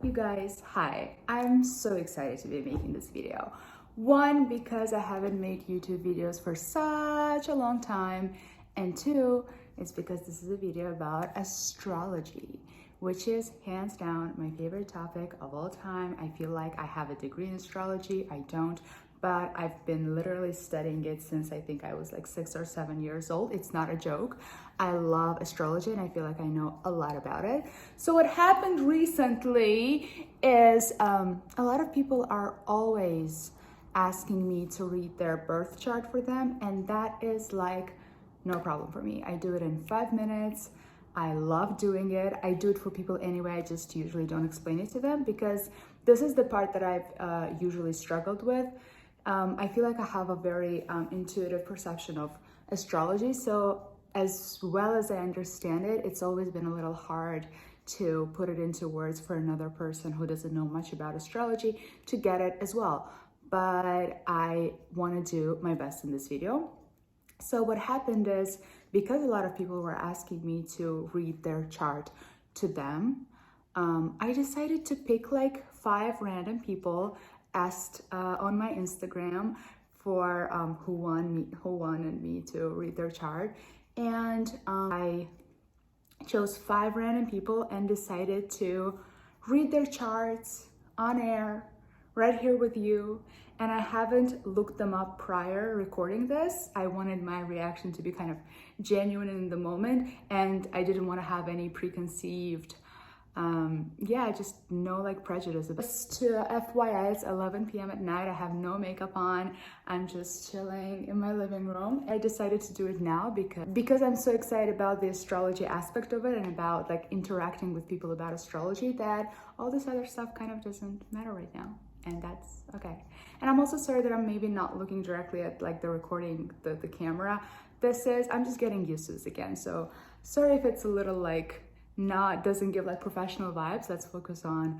You guys, hi. I'm so excited to be making this video. One, because I haven't made YouTube videos for such a long time, and two, it's because this is a video about astrology, which is hands down my favorite topic of all time. I feel like I have a degree in astrology. I don't, but I've been literally studying it since I think I was like 6 or 7 years old. It's not a joke. I love astrology and I feel like I know a lot about it. So what happened recently is a lot of people are always asking me to read their birth chart for them, and that is like no problem for me. I do it in 5 minutes. I love doing it. I do it for people anyway. I just usually don't explain it to them because this is the part that I've usually struggled with. I feel like I have a very intuitive perception of astrology. So as well as I understand it, it's always been a little hard to put it into words for another person who doesn't know much about astrology to get it as well. But I want to do my best in this video. So what happened is, because a lot of people were asking me to read their chart to them, I decided to pick like 5 random people asked on my Instagram for who wanted me to read their chart, and I chose 5 random people and decided to read their charts on air right here with you. And I haven't looked them up prior recording this. I wanted my reaction to be kind of genuine in the moment, and I didn't want to have any preconceived just no like prejudice. Just to FYI, it's 11 p.m. at night. I have no makeup on. I'm just chilling in my living room. I decided to do it now because I'm so excited about the astrology aspect of it and about like interacting with people about astrology that all this other stuff kind of doesn't matter right now. And that's okay. And I'm also sorry that I'm maybe not looking directly at like the recording, the camera. I'm just getting used to this again. So sorry if it's a little like doesn't give like professional vibes. Let's focus on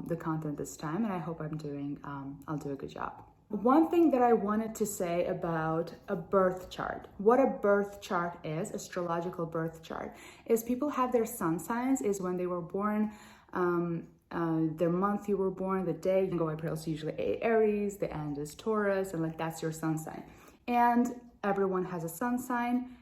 the content this time, and I hope I'll do a good job. One thing that I wanted to say about a birth chart, what a birth chart is, astrological birth chart, is people have their sun signs is when they were born, their month you were born, the day. You can go April is usually Aries, the end is Taurus, and like that's your sun sign. And everyone has a sun sign.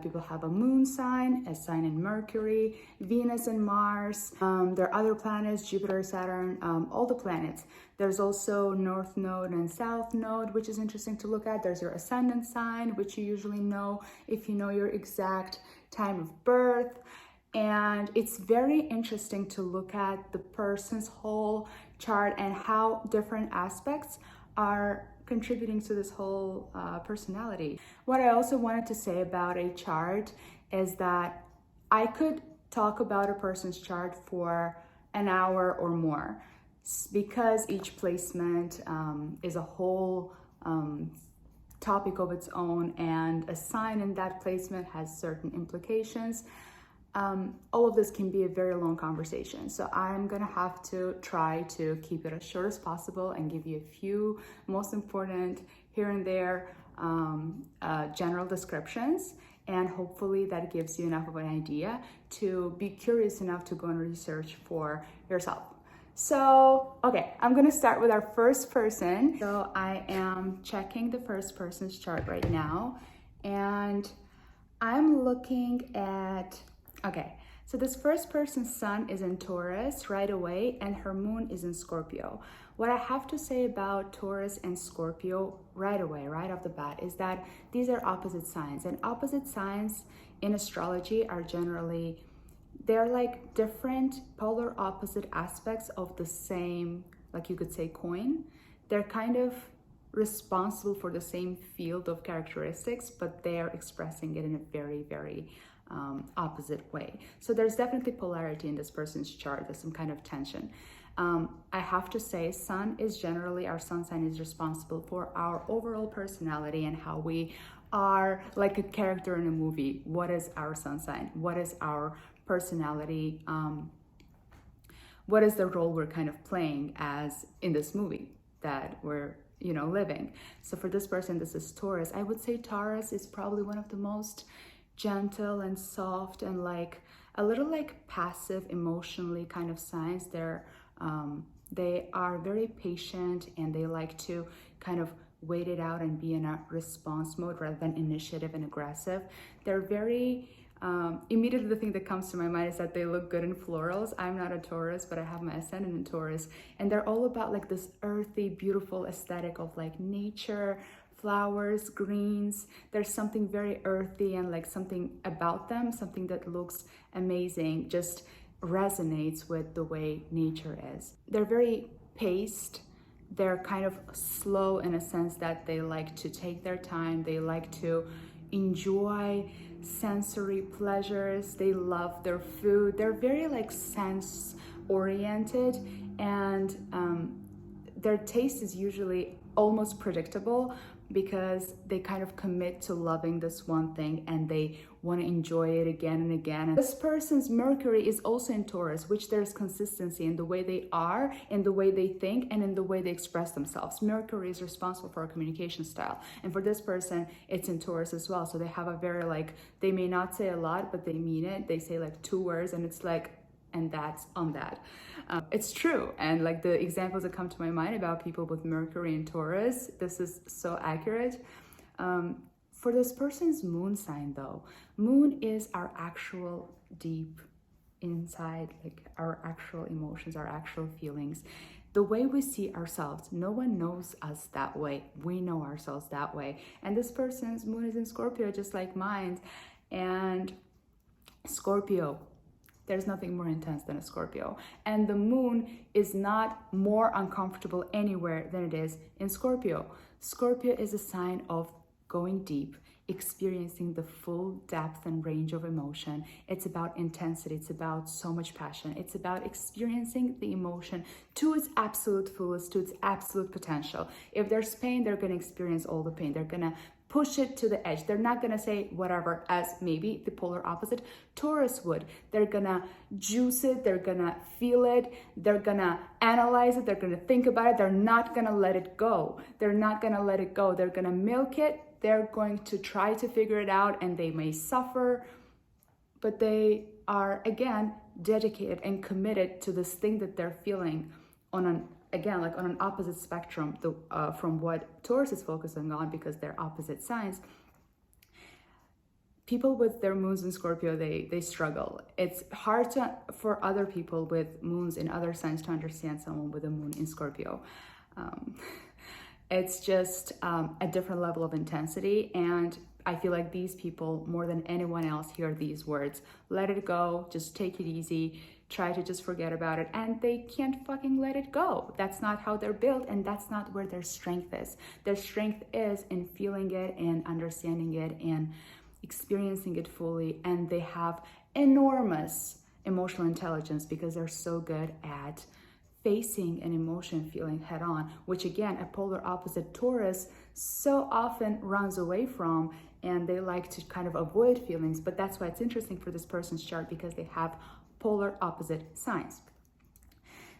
People have a moon sign, a sign in Mercury, Venus and Mars. There are other planets, Jupiter, Saturn, all the planets. There's also North Node and South Node, which is interesting to look at. There's your ascendant sign, which you usually know if you know your exact time of birth. And it's very interesting to look at the person's whole chart and how different aspects are contributing to this whole personality. What I also wanted to say about a chart is that I could talk about a person's chart for an hour or more because each placement is a whole topic of its own, and a sign in that placement has certain implications. All of this can be a very long conversation. So I'm gonna have to try to keep it as short as possible and give you a few most important here and there general descriptions. And hopefully that gives you enough of an idea to be curious enough to go and research for yourself. So, okay, I'm gonna start with our first person. So I am checking the first person's chart right now, and I'm looking at, okay, so this first person's sun is in Taurus right away, and her moon is in Scorpio. What I have to say about Taurus and Scorpio right away, right off the bat, is that these are opposite signs. And opposite signs in astrology are generally, they're like different polar opposite aspects of the same, like you could say, coin. They're kind of responsible for the same field of characteristics, but they're expressing it in a very, very opposite way. So there's definitely polarity in this person's chart. There's some kind of tension. I have to say, our sun sign is responsible for our overall personality and how we are like a character in a movie. What is our sun sign? What is our personality? What is the role we're kind of playing as in this movie that we're living? So for this person, this is Taurus. I would say Taurus is probably one of the most gentle and soft and like a little like passive emotionally kind of signs. They are very patient and they like to kind of wait it out and be in a response mode rather than initiative and aggressive. They're very, immediately the thing that comes to my mind is that they look good in florals. I'm not a Taurus, but I have my ascendant in Taurus. And they're all about like this earthy, beautiful aesthetic of like nature, flowers, greens. There's something very earthy and like something about them, something that looks amazing, just resonates with the way nature is. They're very paced. They're kind of slow in a sense that they like to take their time. They like to enjoy sensory pleasures. They love their food. They're very like sense oriented, and their taste is usually almost predictable because they kind of commit to loving this one thing and they want to enjoy it again and again. And this person's Mercury is also in Taurus, which there's consistency in the way they are, in the way they think, and in the way they express themselves. Mercury is responsible for our communication style. And for this person, it's in Taurus as well. So they have a very like, they may not say a lot, but they mean it. They say like 2 words and it's like, and that's on that. It's true. And like the examples that come to my mind about people with Mercury and Taurus, this is so accurate. For this person's moon sign though, moon is our actual deep inside, like our actual emotions, our actual feelings. The way we see ourselves, no one knows us that way. We know ourselves that way. And this person's moon is in Scorpio, just like mine. And Scorpio, there's nothing more intense than a Scorpio. And the moon is not more uncomfortable anywhere than it is in Scorpio. Scorpio is a sign of going deep, experiencing the full depth and range of emotion. It's about intensity. It's about so much passion. It's about experiencing the emotion to its absolute fullest, to its absolute potential. If there's pain, they're going to experience all the pain. They're going to push it to the edge. They're not gonna say whatever, as maybe the polar opposite Taurus would. They're gonna juice it, they're gonna feel it, they're gonna analyze it, they're gonna think about it, they're not gonna let it go. They're not gonna let it go. They're gonna milk it, they're going to try to figure it out, and they may suffer, but they are, again, dedicated and committed to this thing that they're feeling on an opposite spectrum from what Taurus is focusing on, because they're opposite signs. People with their moons in Scorpio, they struggle. It's hard for other people with moons in other signs to understand someone with a moon in Scorpio. It's just a different level of intensity, and I feel like these people, more than anyone else, hear these words: let it go, just take it easy, try to just forget about it, and they can't fucking let it go. That's not how they're built, and that's not where their strength is. Their strength is in feeling it and understanding it and experiencing it fully, and they have enormous emotional intelligence because they're so good at facing an emotion, feeling head on, which again, a polar opposite Taurus so often runs away from, and they like to kind of avoid feelings. But that's why it's interesting for this person's chart, because they have polar opposite signs.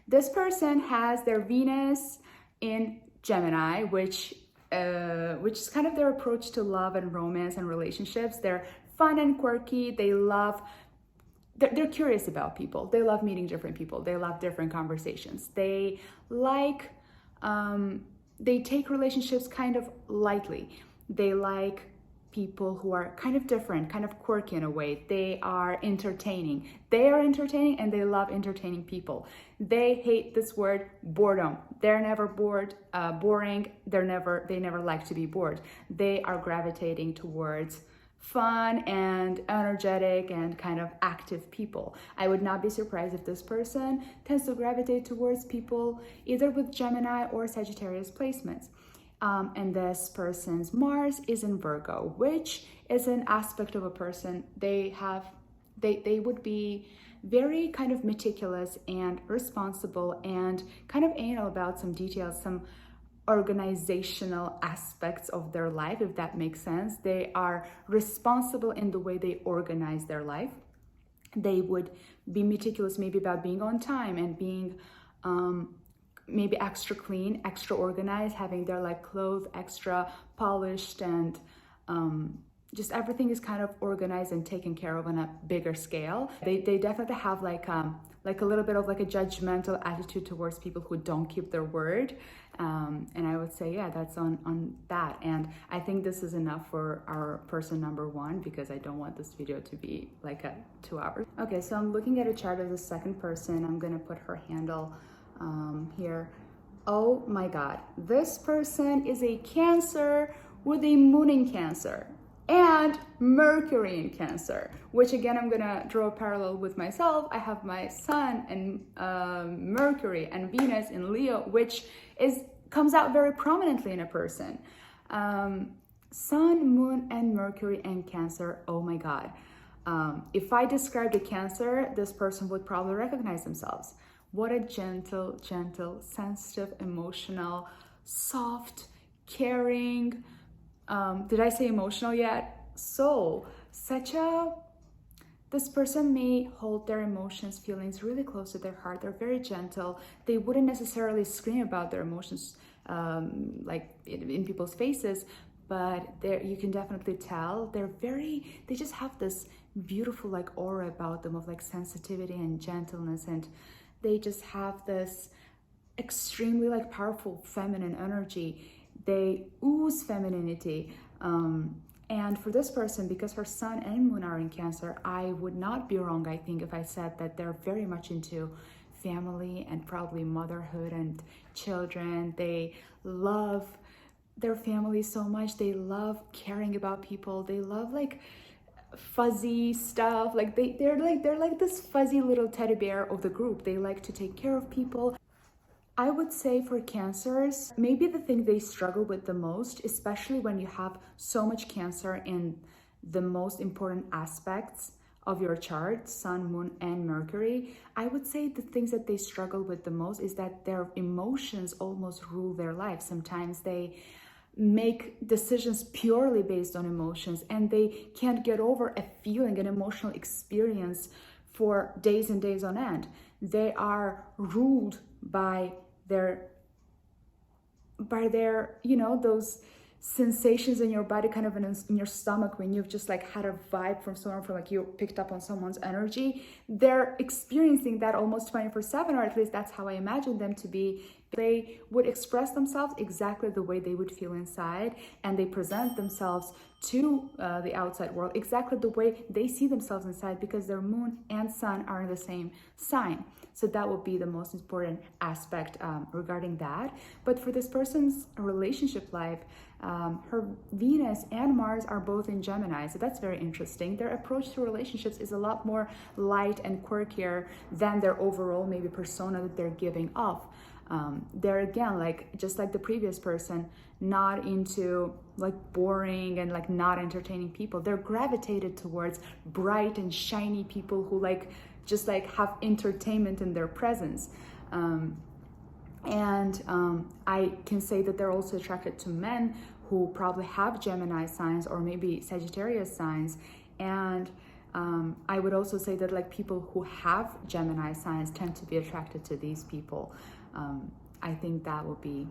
This person has their Venus in Gemini, which is kind of their approach to love and romance and relationships. They're fun and quirky. They're curious about people. They love meeting different people. They love different conversations. They like, they take relationships kind of lightly. They like people who are kind of different, kind of quirky in a way. They are entertaining. They are entertaining, and they love entertaining people. They hate this word boredom. They're never boring. They never like to be bored. They are gravitating towards fun and energetic and kind of active people. I would not be surprised if this person tends to gravitate towards people either with Gemini or Sagittarius placements. And this person's Mars is in Virgo, which is an aspect of a person. They would be very kind of meticulous and responsible and kind of anal about some details, some organizational aspects of their life, if that makes sense. They are responsible in the way they organize their life. They would be meticulous maybe about being on time and being maybe extra clean, extra organized, having their like clothes extra polished and just everything is kind of organized and taken care of on a bigger scale. They definitely have like a little bit of like a judgmental attitude towards people who don't keep their word. And I would say, yeah, that's on that. And I think this is enough for our person number one, because I don't want this video to be like a 2 hours. Okay, so I'm looking at a chart of the second person. I'm gonna put her handle here. Oh my God, this person is a Cancer with a moon in Cancer and Mercury in Cancer, which again, I'm gonna draw a parallel with myself. I have my Sun and Mercury and Venus in Leo, which comes out very prominently in a person. Sun, Moon, and Mercury and Cancer, oh my God. If I described a Cancer, this person would probably recognize themselves. What a gentle, sensitive, emotional, soft, caring, did I say emotional yet? Soul. This person may hold their emotions, feelings really close to their heart. They're very gentle. They wouldn't necessarily scream about their emotions like in people's faces, but you can definitely tell they just have this beautiful like aura about them of like sensitivity and gentleness, and they just have this extremely like powerful feminine energy. They ooze femininity. And for this person, because her Sun and Moon are in Cancer, I would not be wrong, I think, if I said that they're very much into family and probably motherhood and children. They love their family so much. They love caring about people. They love like fuzzy stuff. Like they're like this fuzzy little teddy bear of the group. They like to take care of people. I would say for Cancers, maybe the thing they struggle with the most, especially when you have so much Cancer in the most important aspects of your chart, Sun, Moon, and Mercury, I would say the things that they struggle with the most is that their emotions almost rule their life. Sometimes they make decisions purely based on emotions, and they can't get over a feeling, an emotional experience for days and days on end. They are ruled by their, you know, those sensations in your body, kind of in your stomach, when you've just like had a vibe from someone, from like you picked up on someone's energy. They're experiencing that almost 24/7, or at least that's how I imagine them to be. They would express themselves exactly the way they would feel inside, and they present themselves to the outside world exactly the way they see themselves inside, because their Moon and Sun are in the same sign. So that would be the most important aspect regarding that. But for this person's relationship life, her Venus and Mars are both in Gemini, so that's very interesting. Their approach to relationships is a lot more light and quirkier than their overall maybe persona that they're giving off. They're again, like just like the previous person, not into like boring and like not entertaining people. They're gravitated towards bright and shiny people who like just like have entertainment in their presence. I can say that they're also attracted to men who probably have Gemini signs or maybe Sagittarius signs. And I would also say that like people who have Gemini signs tend to be attracted to these people. I think that will be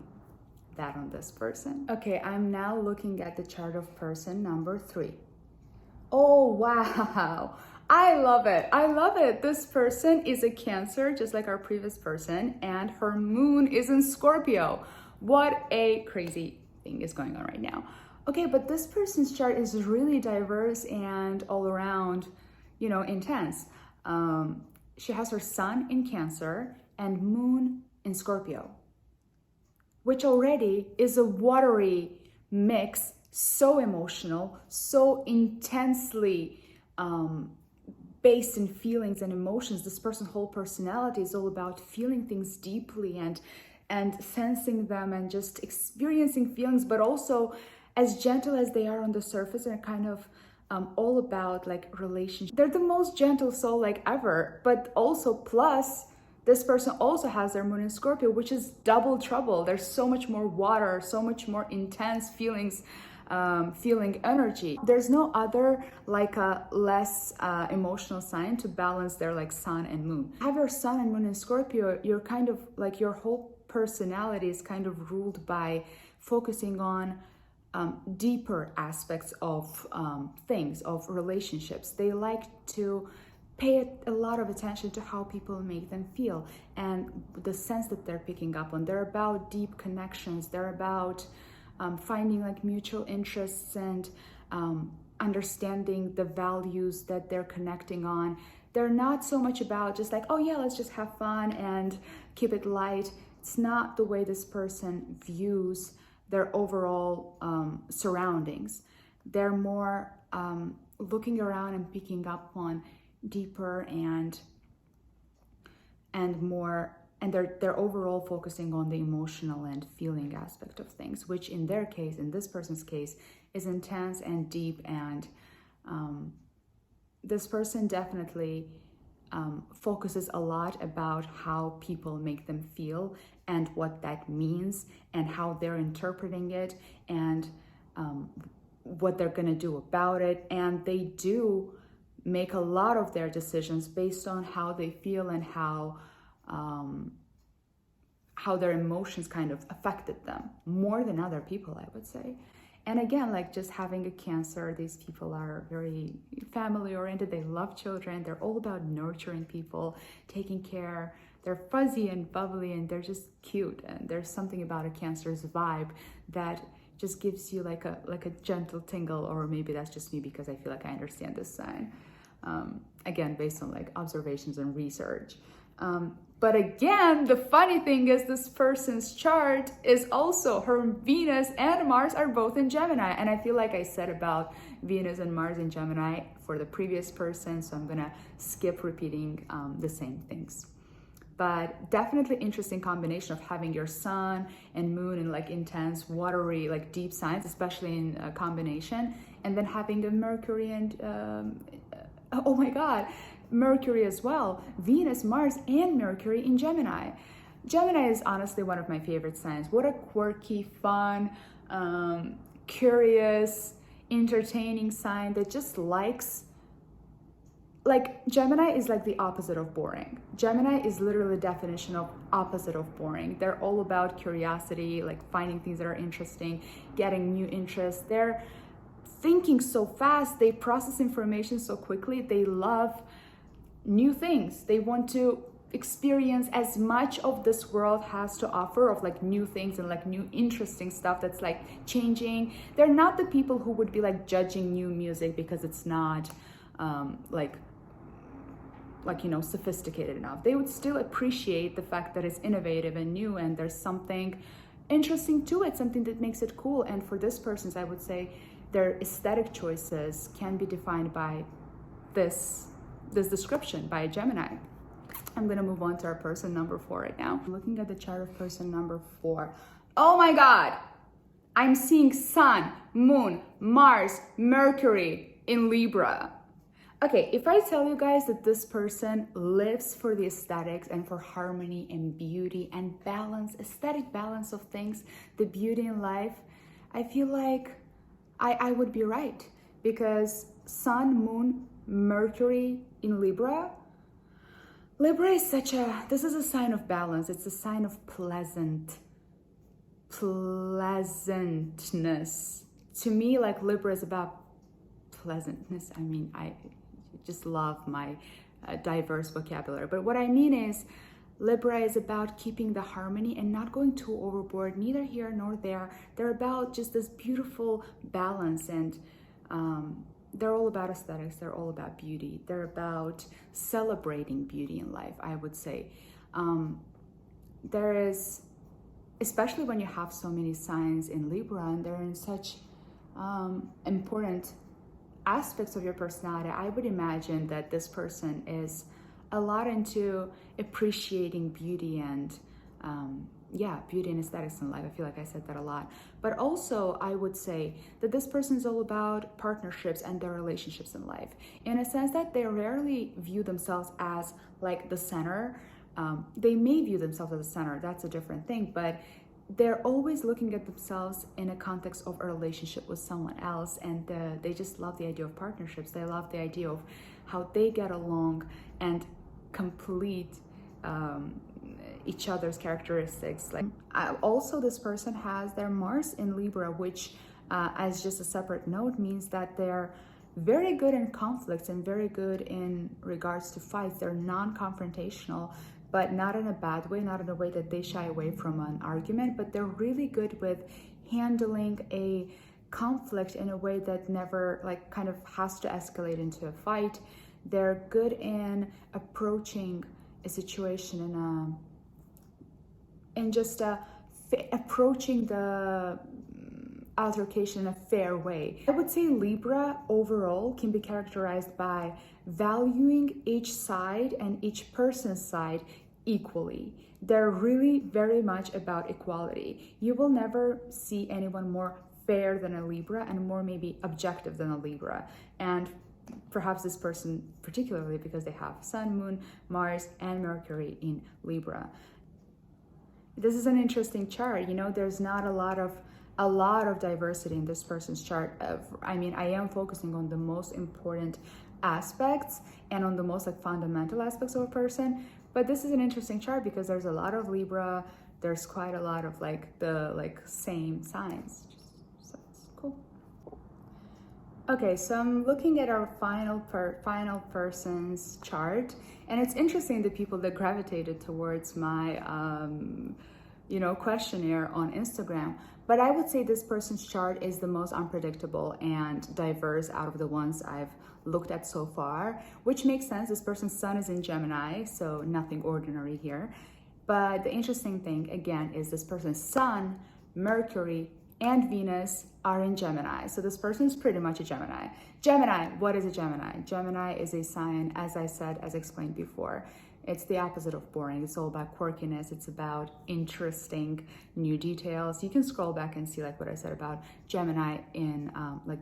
that on this person. Okay, I'm now looking at the chart of person number 3. Oh, wow. I love it. I love it. This person is a Cancer, just like our previous person, and her Moon is in Scorpio. What a crazy thing is going on right now. Okay, but this person's chart is really diverse and all around, you know, intense. She has her Sun in Cancer and Moon in Scorpio, which already is a watery mix, so emotional, so intensely based in feelings and emotions. This person's whole personality is all about feeling things deeply and sensing them and just experiencing feelings, but also as gentle as they are on the surface, and kind of all about like relationship. They're the most gentle soul like ever, but also plus this person also has their Moon in Scorpio, which is double trouble. There's so much more water, so much more intense feelings, feeling energy. There's no other like a less emotional sign to balance their like Sun and Moon. Have your Sun and Moon in Scorpio, you're kind of like your whole personality is kind of ruled by focusing on deeper aspects of things, of relationships. They like to pay a lot of attention to how people make them feel and the sense that they're picking up on. They're about deep connections. They're about finding like mutual interests and understanding the values that they're connecting on. They're not so much about just like, oh yeah, let's just have fun and keep it light. It's not the way this person views their overall surroundings. They're more looking around and picking up on deeper and more, and they're overall focusing on the emotional and feeling aspect of things, which in their case, in this person's case, is intense and deep. And this person definitely focuses a lot about how people make them feel and what that means and how they're interpreting it and what they're going to do about it. And they do make a lot of their decisions based on how they feel and how their emotions kind of affected them more than other people, I would say. And again, like just having a Cancer, these people are very family oriented. They love children. They're all about nurturing people, taking care. They're fuzzy and bubbly and they're just cute. And there's something about a Cancer's vibe that just gives you like a gentle tingle, or maybe that's just me because I feel like I understand this sign. Again, based on like observations and research. But again, the funny thing is this person's chart is also, her Venus and Mars are both in Gemini. And I feel like I said about Venus and Mars in Gemini for the previous person, so I'm gonna skip repeating the same things. But definitely interesting combination of having your sun and moon in like intense, watery, like deep signs, especially in combination, and then having the Mercury and oh my God, Mercury as well. Venus, Mars, and Mercury in Gemini. Gemini is honestly one of my favorite signs. What a quirky, fun, curious, entertaining sign that just likes, like Gemini is like the opposite of boring. Gemini is literally the definition of opposite of boring. They're all about curiosity, like finding things that are interesting, getting new interests. They're thinking so fast, they process information so quickly, they love new things. They want to experience as much of this world has to offer of like new things and like new interesting stuff that's like changing. They're not the people who would be like judging new music because it's not like you know, sophisticated enough. They would still appreciate the fact that it's innovative and new and there's something interesting to it, something that makes it cool. And for this person's, I would say their aesthetic choices can be defined by this description by Gemini. I'm gonna move on to our person number 4 right now. I'm looking at the chart of person number 4. Oh my God, I'm seeing Sun, Moon, Mars, Mercury in Libra. Okay, if I tell you guys that this person lives for the aesthetics and for harmony and beauty and balance, aesthetic balance of things, the beauty in life, I feel like I would be right, because Sun, Moon, Mercury in Libra. Libra is this is a sign of balance. It's a sign of pleasantness. To me, like Libra is about pleasantness. I mean, I just love my diverse vocabulary. But what I mean is, Libra is about keeping the harmony and not going too overboard, neither here nor there. They're about just this beautiful balance, and they're all about aesthetics. They're all about beauty. They're about celebrating beauty in life, I would say. There is, especially when you have so many signs in Libra and they're in such important aspects of your personality, I would imagine that this person is a lot into appreciating beauty and beauty and aesthetics in life. I feel like I said that a lot. But also I would say that this person is all about partnerships and their relationships in life, in a sense that they rarely view themselves as like the center. They may view themselves as the center, that's a different thing, but they're always looking at themselves in a context of a relationship with someone else, and they just love the idea of partnerships. They love the idea of how they get along and complete each other's characteristics. Like also, this person has their Mars in Libra, which as just a separate note means that they're very good in conflicts and very good in regards to fights. They're non-confrontational, but not in a bad way, not in a way that they shy away from an argument, but they're really good with handling a conflict in a way that never like kind of has to escalate into a fight. They're good in approaching a situation approaching the altercation in a fair way. I would say Libra overall can be characterized by valuing each side and each person's side equally. They're really very much about equality. You will never see anyone more fair than a Libra and more maybe objective than a Libra. And perhaps this person particularly because they have Sun, Moon, Mars, and Mercury in Libra. This is an interesting chart. You know, there's not a lot of diversity in this person's chart. I am focusing on the most important aspects and on the most like fundamental aspects of a person. But this is an interesting chart because there's a lot of Libra. There's quite a lot of like the same signs. So it's cool. Okay, so I'm looking at our final person's chart, and it's interesting the people that gravitated towards my questionnaire on Instagram. But I would say this person's chart is the most unpredictable and diverse out of the ones I've looked at so far, which makes sense. This person's sun is in Gemini, so nothing ordinary here. But the interesting thing, again, is this person's sun, Mercury, and Venus are in Gemini. So this person is pretty much a Gemini. Gemini, what is a Gemini? Gemini is a sign, as I said, as explained before. It's the opposite of boring. It's all about quirkiness. It's about interesting new details. You can scroll back and see like what I said about Gemini in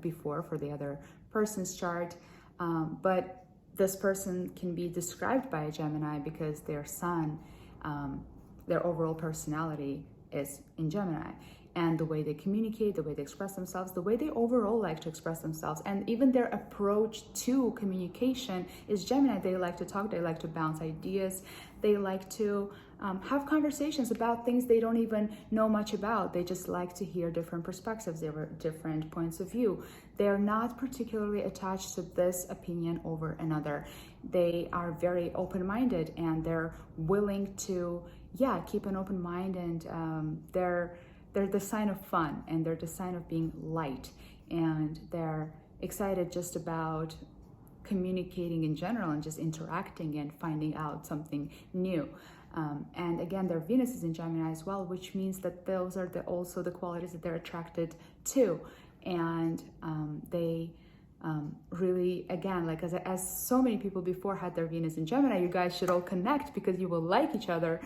before for the other person's chart. But this person can be described by a Gemini because their sun, their overall personality is in Gemini. And the way they communicate, the way they express themselves, the way they overall like to express themselves, and even their approach to communication is Gemini. They like to talk, they like to bounce ideas, they like to have conversations about things they don't even know much about. They just like to hear different perspectives, different points of view. They're not particularly attached to this opinion over another. They are very open-minded and they're willing to, keep an open mind, and they're the sign of fun, and they're the sign of being light, and they're excited just about communicating in general and just interacting and finding out something new. And again, their Venus is in Gemini as well, which means that those are also the qualities that they're attracted to. And they really, again, like as so many people before had their Venus in Gemini, you guys should all connect because you will like each other.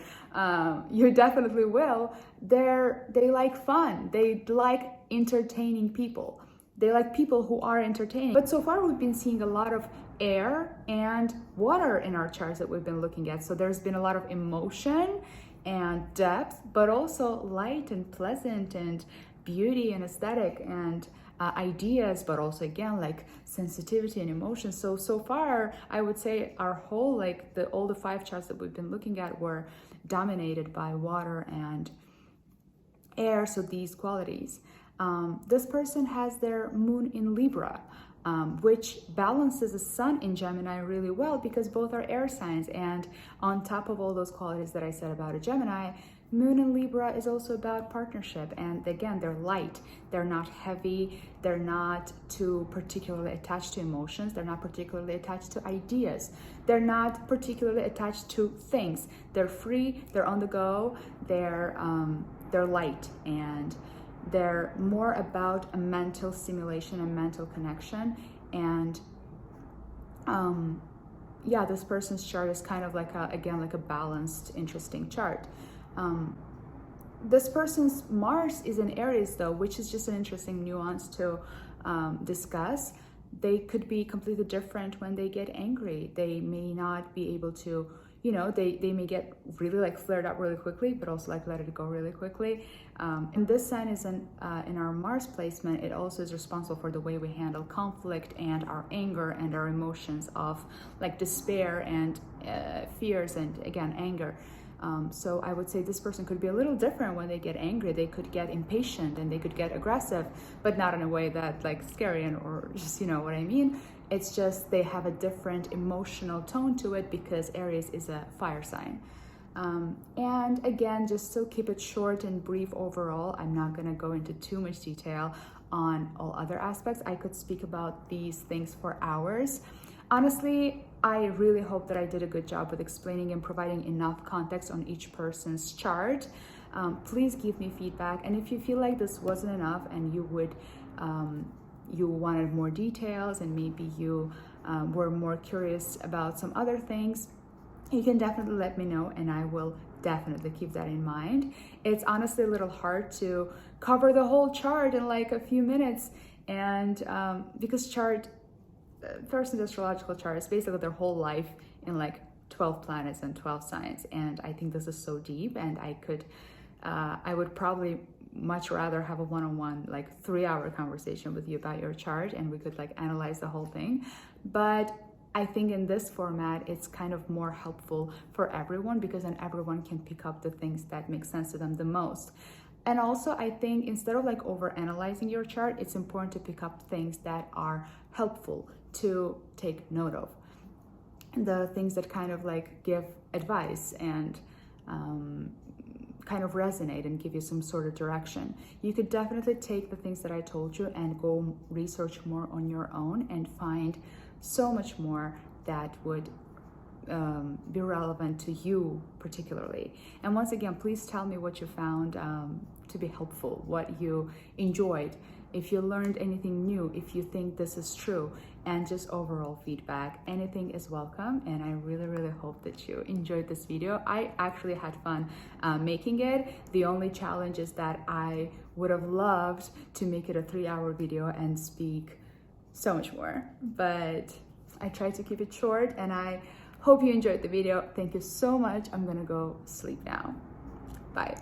You definitely will. They like fun. They like entertaining people. They like people who are entertaining. But so far we've been seeing a lot of air and water in our charts that we've been looking at. So there's been a lot of emotion and depth, but also light and pleasant and beauty and aesthetic and ideas, but also again like sensitivity and emotion. So far I would say our whole all the 5 charts that we've been looking at were dominated by water and air, so these qualities. This person has their moon in Libra, which balances the sun in Gemini really well because both are air signs, and on top of all those qualities that I said about a Gemini, Moon in Libra is also about partnership, and again, they're light, they're not heavy, they're not too particularly attached to emotions, they're not particularly attached to ideas, they're not particularly attached to things. They're free, they're on the go, they're light, and they're more about a mental stimulation and mental connection. And this person's chart is kind of like a balanced, interesting chart. This person's Mars is in Aries though, which is just an interesting nuance to discuss. They could be completely different when they get angry. They may not be able to, they may get really flared up really quickly, but also let it go really quickly. And this sign is in our Mars placement. It also is responsible for the way we handle conflict and our anger and our emotions of despair and fears and again, anger. So I would say this person could be a little different when they get angry. They could get impatient and they could get aggressive, but not in a way that like scary or just, you know what I mean? It's just they have a different emotional tone to it because Aries is a fire sign. And again, just so keep it short and brief overall. I'm not gonna go into too much detail on all other aspects. I could speak about these things for hours. Honestly, I really hope that I did a good job with explaining and providing enough context on each person's chart. Please give me feedback. And if you feel like this wasn't enough and you would, you wanted more details and maybe you were more curious about some other things, you can definitely let me know and I will definitely keep that in mind. It's honestly a little hard to cover the whole chart in like a few minutes, and because person's astrological chart is basically their whole life in like 12 planets and 12 signs, and I think this is so deep, and I would probably much rather have a one-on-one like 3-hour conversation with you about your chart and we could like analyze the whole thing. But I think in this format, it's kind of more helpful for everyone because then everyone can pick up the things that make sense to them the most. And also, I think instead of like over-analyzing your chart, it's important to pick up things that are helpful to take note of. The things that kind of like give advice and kind of resonate and give you some sort of direction. You could definitely take the things that I told you and go research more on your own and find so much more that would be relevant to you particularly. And once again, please tell me what you found to be helpful, what you enjoyed, if you learned anything new, if you think this is true, and just overall feedback. Anything is welcome, and I really hope that you enjoyed this video. I actually had fun making it. The only challenge is that I would have loved to make it a 3-hour video and speak so much more, but I tried to keep it short, and I hope you enjoyed the video. Thank you so much. I'm gonna go sleep now. Bye.